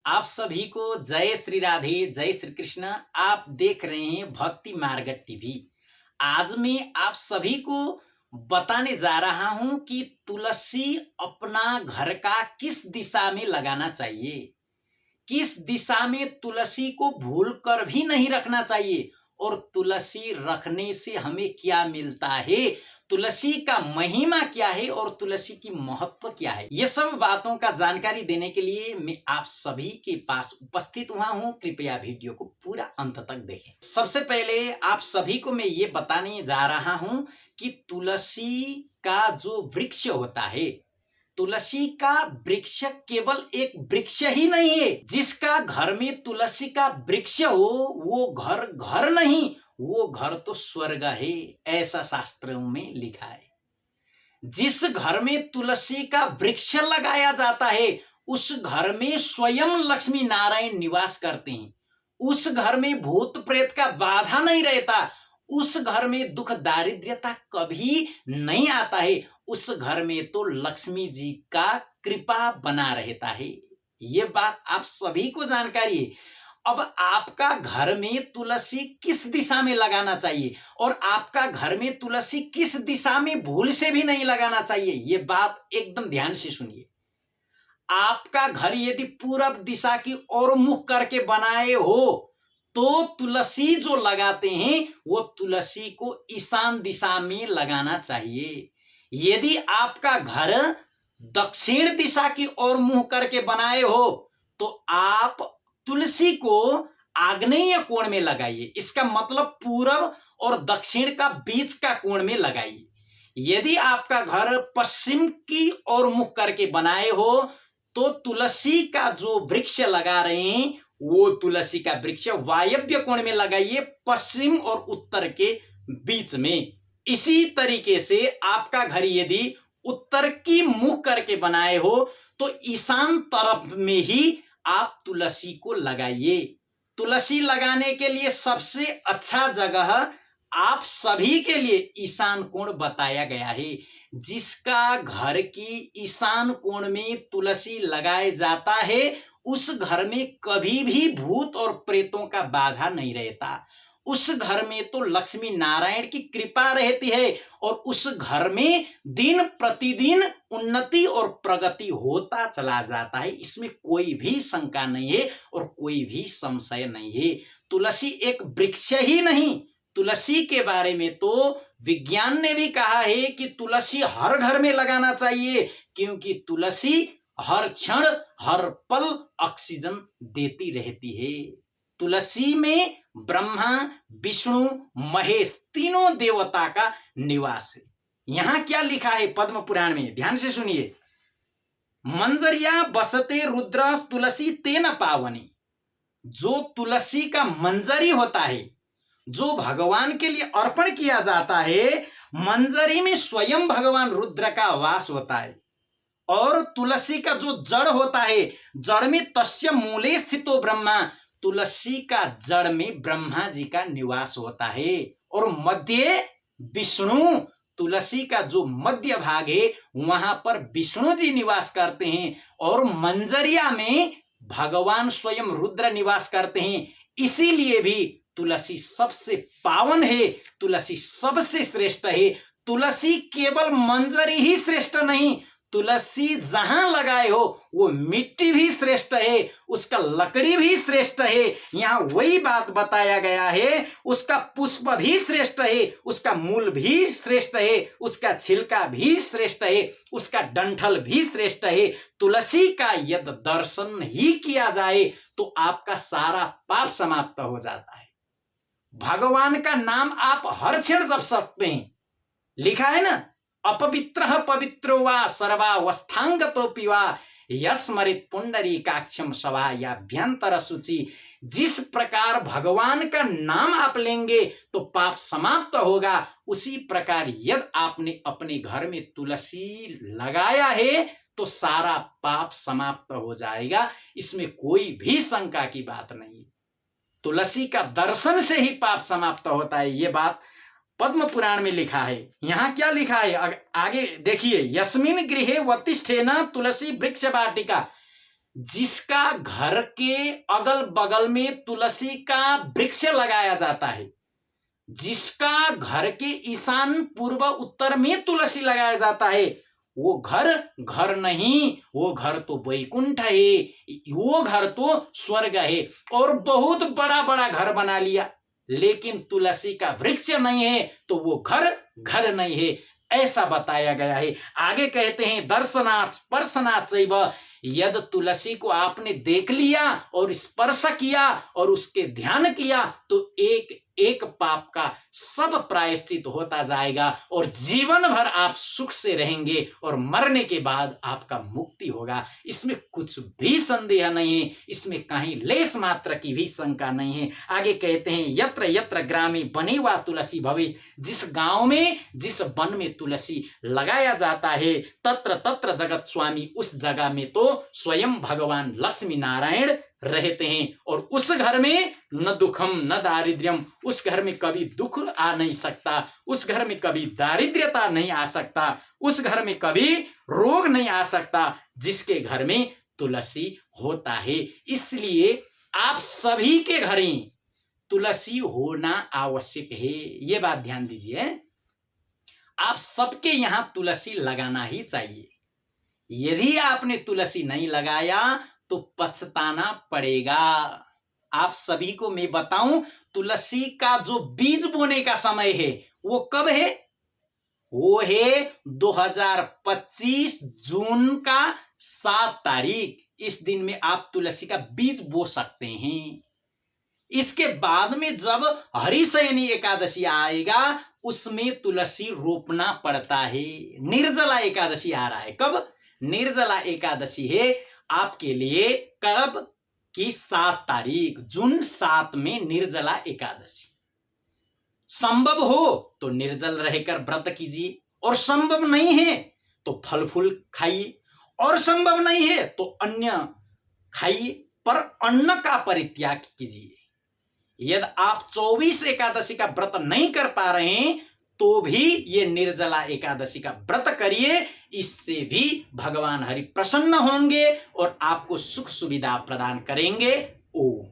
आप सभी को जय श्री राधे, जय श्री कृष्ण। आप देख रहे हैं भक्ति मार्ग टीवी। आज मैं आप सभी को बताने जा रहा हूं कि तुलसी अपना घर का किस दिशा में लगाना चाहिए, किस दिशा में तुलसी को भूल कर भी नहीं रखना चाहिए और तुलसी रखने से हमें क्या मिलता है, तुलसी का महिमा क्या है और तुलसी की महत्व क्या है। ये सब बातों का जानकारी देने के लिए मैं आप सभी के पास उपस्थित हुआ हूं। कृपया वीडियो को पूरा अंत तक देखें। सबसे पहले आप सभी को मैं ये बताने जा रहा हूं कि तुलसी का जो वृक्ष होता है, तुलसी का वृक्ष केवल एक वृक्ष ही नहीं है। जिसका घर में तुलसी का वृक्ष हो वो घर घर नहीं, वो घर तो स्वर्ग है, ऐसा शास्त्रों में लिखा है। जिस घर में तुलसी का वृक्ष लगाया जाता है उस घर में स्वयं लक्ष्मी नारायण निवास करते हैं। उस घर में भूत प्रेत का बाधा नहीं रहता, उस घर में दुख दारिद्र्यता कभी नहीं आता है, उस घर में तो लक्ष्मी जी का कृपा बना रहता है। ये बात आप सभी को जानकारी है। अब आपका घर में तुलसी किस दिशा में लगाना चाहिए और आपका घर में तुलसी किस दिशा में भूल से भी नहीं लगाना चाहिए, ये बात एकदम ध्यान से सुनिए। आपका घर यदि पूरब दिशा की ओर मुख करके बनाए हो तो तुलसी जो लगाते हैं वो तुलसी को ईशान दिशा में लगाना चाहिए। यदि आपका घर दक्षिण दिशा की ओर मुंह करके बनाए हो तो आप तुलसी को आग्नेय कोण में लगाइए। इसका मतलब पूरब और दक्षिण का बीच का कोण में लगाइए। यदि आपका घर पश्चिम की ओर मुख करके बनाए हो तो तुलसी का जो वृक्ष लगा रहे हैं वो तुलसी का वृक्ष वायव्य कोण में लगाइए, पश्चिम और उत्तर के बीच में। इसी तरीके से आपका घर यदि उत्तर की मुख करके बनाए हो तो ईशान तरफ में ही आप तुलसी को लगाइए। तुलसी लगाने के लिए सबसे अच्छा जगह आप सभी के लिए ईशान कोण बताया गया है। जिसका घर की ईशान कोण में तुलसी लगाया जाता है उस घर में कभी भी भूत और प्रेतों का बाधा नहीं रहता। उस घर में तो लक्ष्मी नारायण की कृपा रहती है और उस घर में दिन प्रतिदिन उन्नति और प्रगति होता चला जाता है। इसमें कोई भी शंका नहीं है और कोई भी संशय नहीं है। तुलसी एक वृक्ष ही नहीं, तुलसी के बारे में तो विज्ञान ने भी कहा है कि तुलसी हर घर में लगाना चाहिए, क्योंकि तुलसी हर क्षण हर पल ऑक्सीजन देती रहती है। तुलसी में ब्रह्मा विष्णु महेश तीनों देवता का निवास है। यहां क्या लिखा है पद्म पुराण में, ध्यान से सुनिए। मंजरिया बसते रुद्र तुलसी तेन पावनी। जो तुलसी का मंजरी होता है, जो भगवान के लिए अर्पण किया जाता है, मंजरी में स्वयं भगवान रुद्र का वास होता है। और तुलसी का जो जड़ होता है, जड़ में तस्य मूले स्थितो ब्रह्मा, तुलसी का जड़ में ब्रह्मा जी का निवास होता है। और मध्य विष्णु, तुलसी का जो मध्य भाग है वहां पर विष्णु जी निवास करते हैं और मंजरिया में भगवान स्वयं रुद्र निवास करते हैं। इसीलिए भी तुलसी सबसे पावन है, तुलसी सबसे श्रेष्ठ है। तुलसी केवल मंजरी ही श्रेष्ठ नहीं, तुलसी जहां लगाए हो वो मिट्टी भी श्रेष्ठ है, उसका लकड़ी भी श्रेष्ठ है। यहां वही बात बताया गया है, उसका पुष्प भी श्रेष्ठ है, उसका मूल भी श्रेष्ठ है, उसका छिलका भी श्रेष्ठ है, उसका डंठल भी श्रेष्ठ है। तुलसी का यदि दर्शन ही किया जाए तो आपका सारा पाप समाप्त हो जाता है। भगवान का नाम आप हर क्षण जप सकते हैं। लिखा है ना, अपवित्रः पवित्रो वा सर्वावस्थांगतोऽपि वा यस्मरित पुंडरीकाक्षम सभायाभ्यंतर शुचि। जिस प्रकार भगवान का नाम आप लेंगे तो पाप समाप्त होगा, उसी प्रकार यदि आपने अपने घर में तुलसी लगाया है तो सारा पाप समाप्त हो जाएगा। इसमें कोई भी शंका की बात नहीं। तुलसी का दर्शन से ही पाप समाप्त होता है, ये बात पद्म पुराण में लिखा है। यहां क्या लिखा है आगे देखिए, यस्मिन गृहे वतिष्ठेन तुलसी वृक्ष वाटिका। जिसका घर के अगल बगल में तुलसी का वृक्ष लगाया जाता है, जिसका घर के ईशान पूर्व उत्तर में तुलसी लगाया जाता है, वो घर घर नहीं, वो घर तो वैकुंठ है, वो घर तो स्वर्ग है। और बहुत बड़ा बड़ा घर बना लिया, लेकिन तुलसी का वृक्ष नहीं है तो वो घर घर नहीं है, ऐसा बताया गया है। आगे कहते हैं दर्शनात् स्पर्शनात् चैव, यद तुलसी को आपने देख लिया और स्पर्श किया और उसके ध्यान किया तो एक एक पाप का सब प्रायश्चित होता जाएगा और जीवन भर आप सुख से रहेंगे और मरने के बाद आपका मुक्ति होगा। इसमें कुछ भी संदेह नहीं है, इसमें कहीं लेस मात्र की भी शंका नहीं है। आगे कहते हैं यत्र यत्र ग्रामे बने वा तुलसी भवे, जिस गांव में जिस वन में तुलसी लगाया जाता है, तत्र तत्र जगत स्वामी, उस जगह में तो स्वयं भगवान लक्ष्मी नारायण रहते हैं। और उस घर में न दुखम न दारिद्र्यम, उस घर में कभी दुख आ नहीं सकता, उस घर में कभी दारिद्र्यता नहीं आ सकता, उस घर में कभी रोग नहीं आ सकता, जिसके घर में तुलसी होता है। इसलिए आप सभी के घर में तुलसी होना आवश्यक है, ये बात ध्यान दीजिए। आप सबके यहां तुलसी लगाना ही चाहिए। यदि आपने तुलसी नहीं लगाया तो पछताना पड़ेगा। आप सभी को मैं बताऊं, तुलसी का जो बीज बोने का समय है वो कब है? वो है 2025 जून का 7 तारीख। इस दिन में आप तुलसी का बीज बो सकते हैं। इसके बाद में जब हरिशयनी एकादशी आएगा उसमें तुलसी रोपना पड़ता है। निर्जला एकादशी आ रहा है, कब? निर्जला एकादशी है आपके लिए कब की 7 तारीख, जून 7 में निर्जला एकादशी। संभव हो तो निर्जल रहकर व्रत कीजिए, और संभव नहीं है तो फल फूल खाइए, और संभव नहीं है तो अन्य खाइए, पर अन्न का परित्याग कीजिए। यदि आप 24 एकादशी का व्रत नहीं कर पा रहे हैं तो भी ये निर्जला एकादशी का व्रत करिए। इससे भी भगवान हरि प्रसन्न होंगे और आपको सुख सुविधा प्रदान करेंगे। ओम।